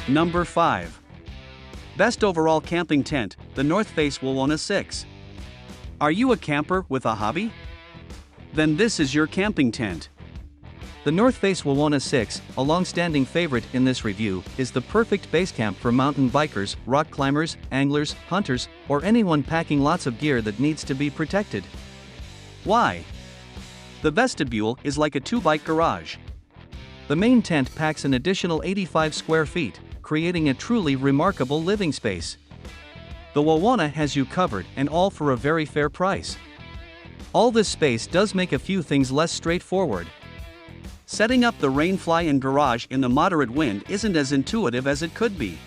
Number 5. Best overall camping tent, the North Face Wawona 6. Are you a camper with a hobby? Then this is your camping tent. The North Face Wawona 6, a long-standing favorite in this review, is the perfect base camp for mountain bikers, rock climbers, anglers, hunters, or anyone packing lots of gear that needs to be protected. Why? The vestibule is like a 2-bike garage. The main tent packs an additional 85 square feet, creating a truly remarkable living space. The Wawona has you covered, and all for a very fair price. All this space does make a few things less straightforward. Setting up the rainfly and garage in the moderate wind isn't as intuitive as it could be.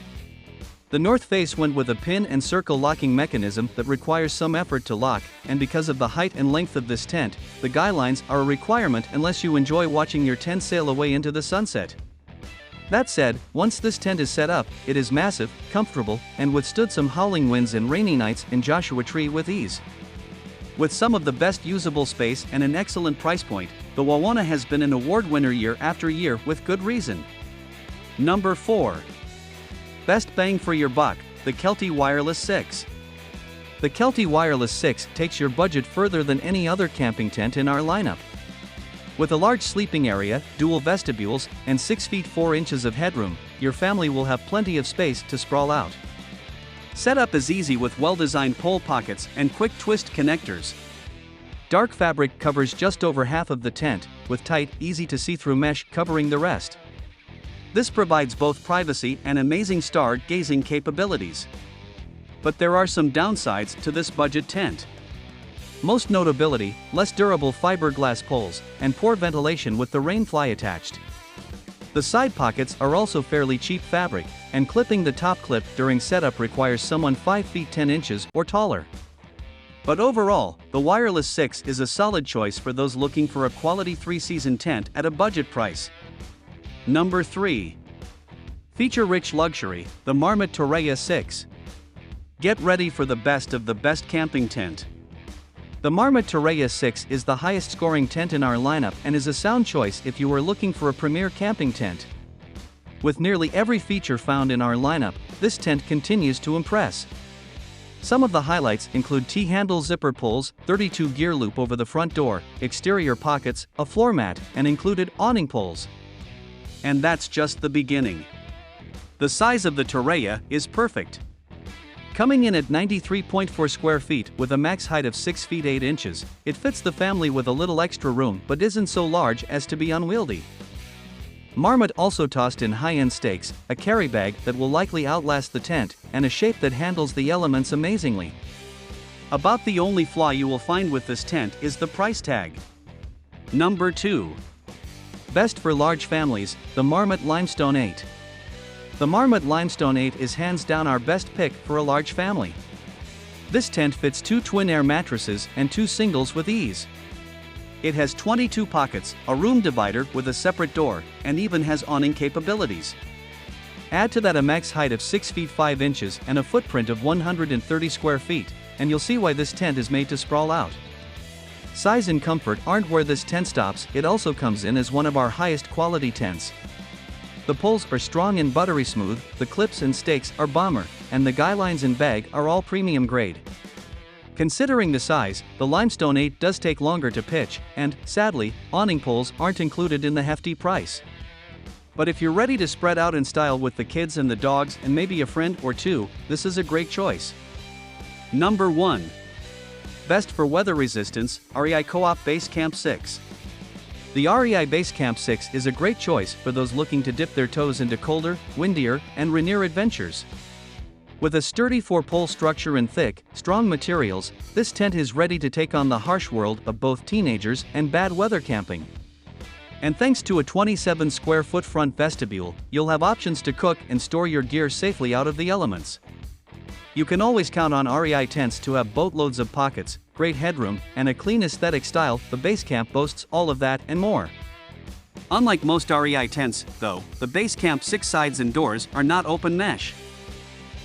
The North Face went with a pin and circle locking mechanism that requires some effort to lock, and because of the height and length of this tent, the guy lines are a requirement unless you enjoy watching your tent sail away into the sunset. That said, once this tent is set up, it is massive, comfortable, and withstood some howling winds and rainy nights in Joshua Tree with ease. With some of the best usable space and an excellent price point, the Wawona has been an award winner year after year with good reason. Number 4. Best bang for your buck, the Kelty Wireless 6. The Kelty Wireless 6 takes your budget further than any other camping tent in our lineup. With a large sleeping area, dual vestibules, and 6 feet 4 inches of headroom, your family will have plenty of space to sprawl out. Setup is easy with well-designed pole pockets and quick twist connectors. Dark fabric covers just over half of the tent, with tight, easy-to-see-through mesh covering the rest. This provides both privacy and amazing star-gazing capabilities. But there are some downsides to this budget tent. Most notability, less durable fiberglass poles, and poor ventilation with the rainfly attached. The side pockets are also fairly cheap fabric, and clipping the top clip during setup requires someone 5 feet 10 inches or taller. But overall, the Wireless 6 is a solid choice for those looking for a quality 3-season tent at a budget price. Number 3. Feature-rich luxury, the Marmot Torreya 6. Get ready for the best of the best camping tent. The Marmot Torreya 6 is the highest scoring tent in our lineup and is a sound choice if you are looking for a premier camping tent. With nearly every feature found in our lineup, this tent continues to impress. Some of the highlights include T-handle zipper pulls, 32 gear loop over the front door, exterior pockets, a floor mat, and included awning poles. And that's just the beginning. The size of the Torreya is perfect. Coming in at 93.4 square feet with a max height of 6 feet 8 inches, it fits the family with a little extra room but isn't so large as to be unwieldy. Marmot also tossed in high-end stakes, a carry bag that will likely outlast the tent, and a shape that handles the elements amazingly. About the only flaw you will find with this tent is the price tag. Number 2. Best for large families, the Marmot Limestone 8. The Marmot Limestone 8 is hands down our best pick for a large family. This tent fits 2 twin-air mattresses and 2 singles with ease. It has 22 pockets, a room divider with a separate door, and even has awning capabilities. Add to that a max height of 6 feet 5 inches and a footprint of 130 square feet, and you'll see why this tent is made to sprawl out. Size and comfort aren't where this tent stops, it also comes in as one of our highest quality tents. The poles are strong and buttery smooth, the clips and stakes are bomber, and the guy lines and bag are all premium grade. Considering the size, the Limestone 8 does take longer to pitch, and, sadly, awning poles aren't included in the hefty price. But if you're ready to spread out in style with the kids and the dogs and maybe a friend or two, this is a great choice. Number 1. Best for weather resistance, REI Co-op Base Camp 6. The REI Base Camp 6 is a great choice for those looking to dip their toes into colder, windier, and rainier adventures. With a sturdy 4-pole structure and thick, strong materials, this tent is ready to take on the harsh world of both teenagers and bad weather camping. And thanks to a 27 square foot front vestibule, you'll have options to cook and store your gear safely out of the elements. You can always count on REI tents to have boatloads of pockets, great headroom, and a clean aesthetic style. The Base Camp boasts all of that and more. Unlike most REI tents, though, the Base Camp 6 sides and doors are not open mesh.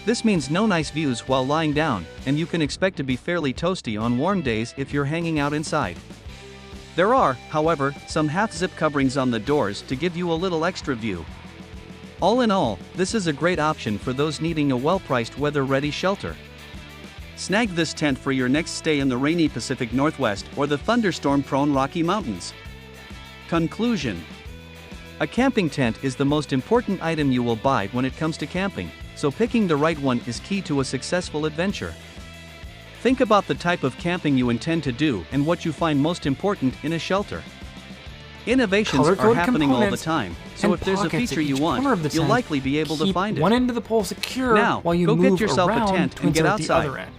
This means no nice views while lying down, and you can expect to be fairly toasty on warm days if you're hanging out inside. There are, however, some half-zip coverings on the doors to give you a little extra view. All in all, this is a great option for those needing a well-priced weather-ready shelter. Snag this tent for your next stay in the rainy Pacific Northwest or the thunderstorm-prone Rocky Mountains. Conclusion: a camping tent is the most important item you will buy when it comes to camping, so picking the right one is key to a successful adventure. Think about the type of camping you intend to do and what you find most important in a shelter. Innovations are happening all the time, so if there's a feature you want, you'll likely be able to find it. One end of the pole secure now, while you go move get yourself a around tent to and get insert the outside. other end.